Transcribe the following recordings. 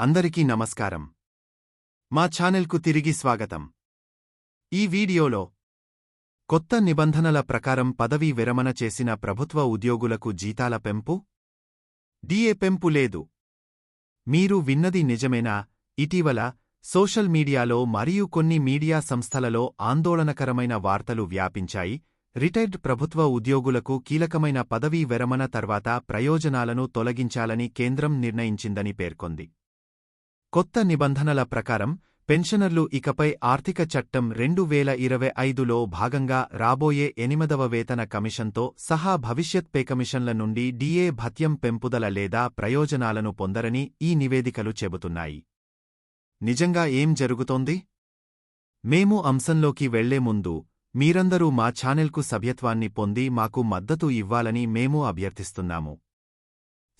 అందరికీ నమస్కారం. మా ఛానల్కు తిరిగి స్వాగతం. ఈ వీడియోలో కొత్త నిబంధనల ప్రకారం పదవీ విరమణ చేసిన ప్రభుత్వ ఉద్యోగులకు జీతాల పెంపు, డిఏ పెంపు లేదు. మీరు విన్నది నిజమేనా? ఇటీవల సోషల్ మీడియాలో మరియు కొన్ని మీడియా సంస్థలలో ఆందోళనకరమైన వార్తలు వ్యాపించాయి. రిటైర్డ్ ప్రభుత్వ ఉద్యోగులకు కీలకమైన పదవీ విరమణ తర్వాత ప్రయోజనాలను తొలగించాలని కేంద్రం నిర్ణయించిందని పేర్కొంది. కొత్త నిబంధనల ప్రకారం పెన్షనర్లు ఇకపై ఆర్థిక చట్టం 2025లో భాగంగా రాబోయే 8వ వేతన కమిషన్తో సహా భవిష్యత్ పే కమిషన్ల నుండి డిఏ భత్యం పెంపుదల లేదా ప్రయోజనాలను పొందరని ఈ నివేదికలు చెబుతున్నాయి. నిజంగా ఏం జరుగుతోంది? మేము అంశంలోకి వెళ్లే ముందు మీరందరూ మా ఛానెల్కు సభ్యత్వాన్ని పొంది మాకు మద్దతు ఇవ్వాలని మేము అభ్యర్థిస్తున్నాము.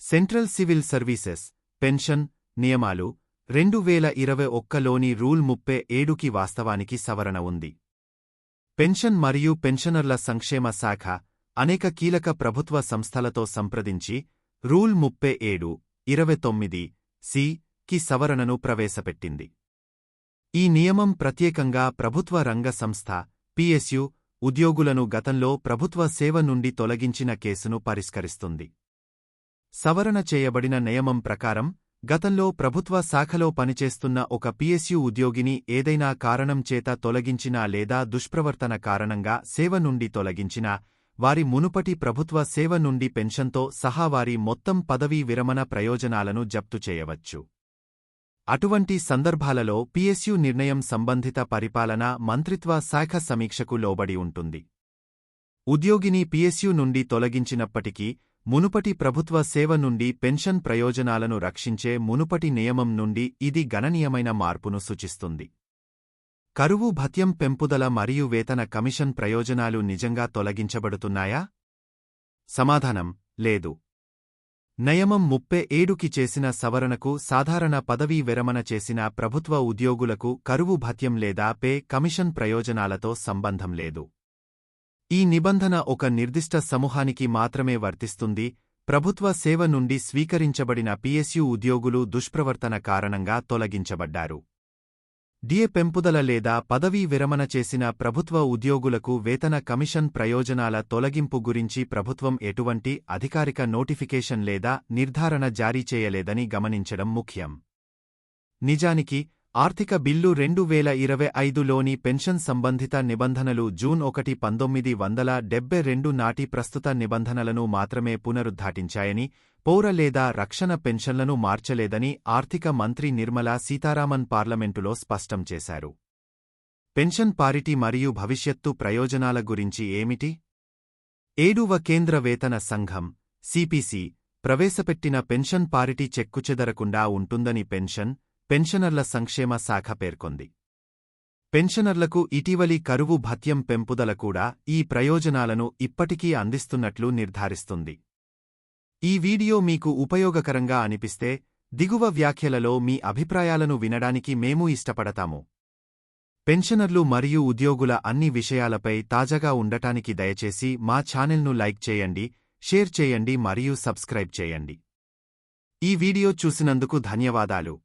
సెంట్రల్ సివిల్ సర్వీసెస్ పెన్షన్ నియమాలు 2021లోని రూల్ 37కి వాస్తవానికి సవరణ ఉంది. పెన్షన్ మరియు పెన్షనర్ల సంక్షేమ శాఖ అనేక కీలక ప్రభుత్వ సంస్థలతో సంప్రదించి రూల్ 37(29) కి సవరణను ప్రవేశపెట్టింది. ఈ నియమం ప్రత్యేకంగా ప్రభుత్వ రంగ సంస్థ పిఎస్యు ఉద్యోగులను గతంలో ప్రభుత్వ సేవ నుండి తొలగించిన కేసును పరిష్కరిస్తుంది. సవరణ చేయబడిన నియమం ప్రకారం గతంలో ప్రభుత్వ శాఖలో పనిచేస్తున్న ఒక పిఎస్యు ఉద్యోగిని ఏదైనా కారణం చేత తొలగించినా లేదా దుష్ప్రవర్తన కారణంగా సేవ నుండి తొలగించినా వారి మునుపటి ప్రభుత్వ సేవ నుండి పెన్షన్తో సహా వారి మొత్తం పదవీ విరమణ ప్రయోజనాలను జప్తు చేయవచ్చు. అటువంటి సందర్భాలలో పిఎస్యు నిర్ణయం సంబంధిత పరిపాలనా మంత్రిత్వ శాఖ సమీక్షకు లోబడి ఉంటుంది. ఉద్యోగిని పిఎస్యు నుండి తొలగించినప్పటికీ మునుపటి ప్రభుత్వ సేవ నుండి పెన్షన్ ప్రయోజనాలను రక్షించే మునుపటి నియమం నుండి ఇది గణనీయమైన మార్పును సూచిస్తుంది. కరువు భత్యం పెంపుదల మరియు వేతన కమిషన్ ప్రయోజనాలు నిజంగా తొలగించబడుతున్నాయా? సమాధానం లేదు. నియమం 37కి చేసిన సవరణకు సాధారణ పదవీ విరమణ చేసిన ప్రభుత్వ ఉద్యోగులకు కరువు భత్యం లేదా పే కమిషన్ ప్రయోజనాలతో సంబంధం లేదు. ఈ నిబంధన ఒక నిర్దిష్ట సమూహానికి మాత్రమే వర్తిస్తుంది. ప్రభుత్వ సేవ నుండి స్వీకరించబడిన పిఎస్యు ఉద్యోగులు దుష్ప్రవర్తన కారణంగా తొలగించబడ్డారు. డిఏ పెంపుదల లేదా పదవీ విరమణ చేసిన ప్రభుత్వ ఉద్యోగులకు వేతన కమిషన్ ప్రయోజనాల తొలగింపు గురించి ప్రభుత్వం ఎటువంటి అధికారిక నోటిఫికేషన్ లేదా నిర్ధారణ జారీ చేయలేదని గమనించడం ముఖ్యం. నిజానికి ఆర్థిక బిల్లు 2025లోని పెన్షన్ సంబంధిత నిబంధనలు జూన్ 1, 1972 నాటి ప్రస్తుత నిబంధనలను మాత్రమే పునరుద్ఘాటించాయని, పౌర లేదా రక్షణ పెన్షన్లను మార్చలేదని ఆర్థిక మంత్రి నిర్మలా సీతారామన్ పార్లమెంటులో స్పష్టం చేశారు. పెన్షన్ పారిటీ మరియు భవిష్యత్తు ప్రయోజనాల గురించి ఏమిటి? 7వ కేంద్ర వేతన సంఘం సిపిసి ప్రవేశపెట్టిన పెన్షన్ పారిటీ చెక్కుచెదరకుండా ఉంటుందని పెన్షనర్ల సంక్షేమ శాఖ పేర్కొంది. పెన్షనర్లకు ఇటీవలి కరువు భత్యం పెంపుదల కూడా ఈ ప్రయోజనాలను ఇప్పటికీ అందిస్తున్నట్లు నిర్ధారిస్తుంది. ఈ వీడియో మీకు ఉపయోగకరంగా అనిపిస్తే దిగువ వ్యాఖ్యలలో మీ అభిప్రాయాలను వినడానికి మేము ఇష్టపడతాము. పెన్షనర్లు మరియు ఉద్యోగుల అన్ని విషయాలపై తాజాగా ఉండటానికి దయచేసి మా ఛానెల్ను లైక్ చేయండి, షేర్ చేయండి మరియు సబ్స్క్రైబ్ చేయండి. ఈ వీడియో చూసినందుకు ధన్యవాదాలు.